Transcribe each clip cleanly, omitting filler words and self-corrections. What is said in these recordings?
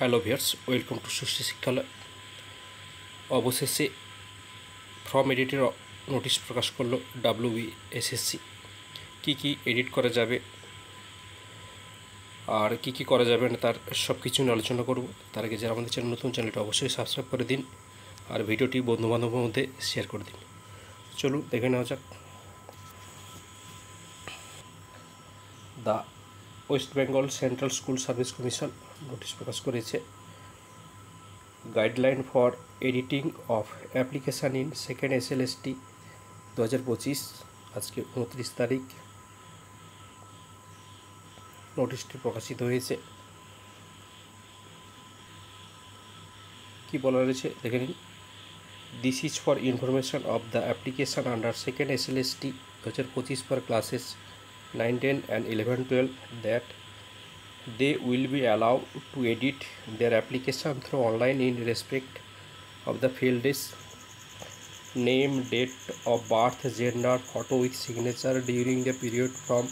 Hello viewers, welcome to Sushi Shikshalay. অবশেষে form এডিটের notice প্রকাশ করলো WBSSC। কি এডিট করা যাবে আর কি করা যাবে না তার সব কিছু নিয়ে আলোচনা করব। তার আগে যারা আমাদের চ্যানেল নতুন, চ্যানেলটা অবশ্যই সাবস্ক্রাইব করে দিন আর ভিডিওটি বন্ধুবান্ধবের মধ্যে শেয়ার করে দিন। চলুন দেখে নেওয়া যাক। The West Bengal Central School Service Commission notice প্রকাশ করেছে। Guideline for editing of application in second SLST 2025। আজকে 29 তারিখ নোটিশটি প্রকাশিত হয়েছে। কি বলা রয়েছে দেখে নিন। This is for information of the application under second SLST 2025 for classes 9, 10 and 11, 12 that they will be allowed to edit their application through online in respect of the fields name, date of birth, gender, photo with signature during the period from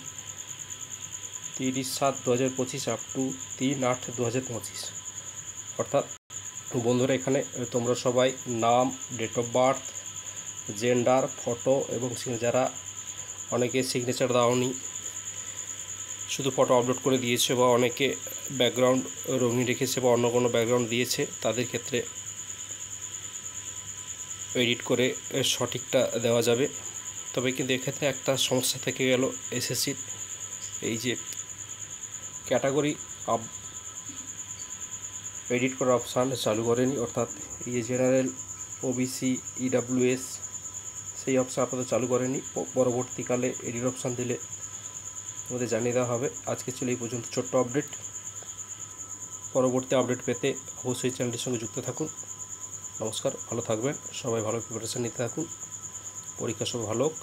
30/7/2025 up to 3/8/2025। অর্থাৎ বন্ধুরা, এখানে তোমরা সবাই নাম, date of birth, gender, photo এবং যারা অনেকে signature দাওনি, শুধু ফটো আপলোড করে দিয়েছে বা অনেকে ব্যাকগ্রাউন্ড রঙিন রেখেছে বা অন্য কোনো ব্যাকগ্রাউন্ড দিয়েছে, তাদের ক্ষেত্রে এডিট করে সঠিকটা দেওয়া যাবে। তবে কিন্তু এক্ষেত্রে একটা সমস্যা থেকে গেল, এসএসসির এই যে ক্যাটাগরি আপ এডিট করার অপশান চালু করেনি, অর্থাৎ এই জেনারেল, OBC, EWS সেই অপশান আপাতত চালু করেনি। পরবর্তীকালে এডিট অপশান দিলে আমাদের জানিয়ে দেওয়া হবে। আজকে ছিল এই পর্যন্ত ছোট্ট আপডেট। পরবর্তী আপডেট পেতে অবশ্যই চ্যানেলটির সঙ্গে যুক্ত থাকুন। নমস্কার, ভালো থাকবেন সবাই, ভালো প্রিপারেশান নিতে থাকুন, পরীক্ষা সব ভালো হোক।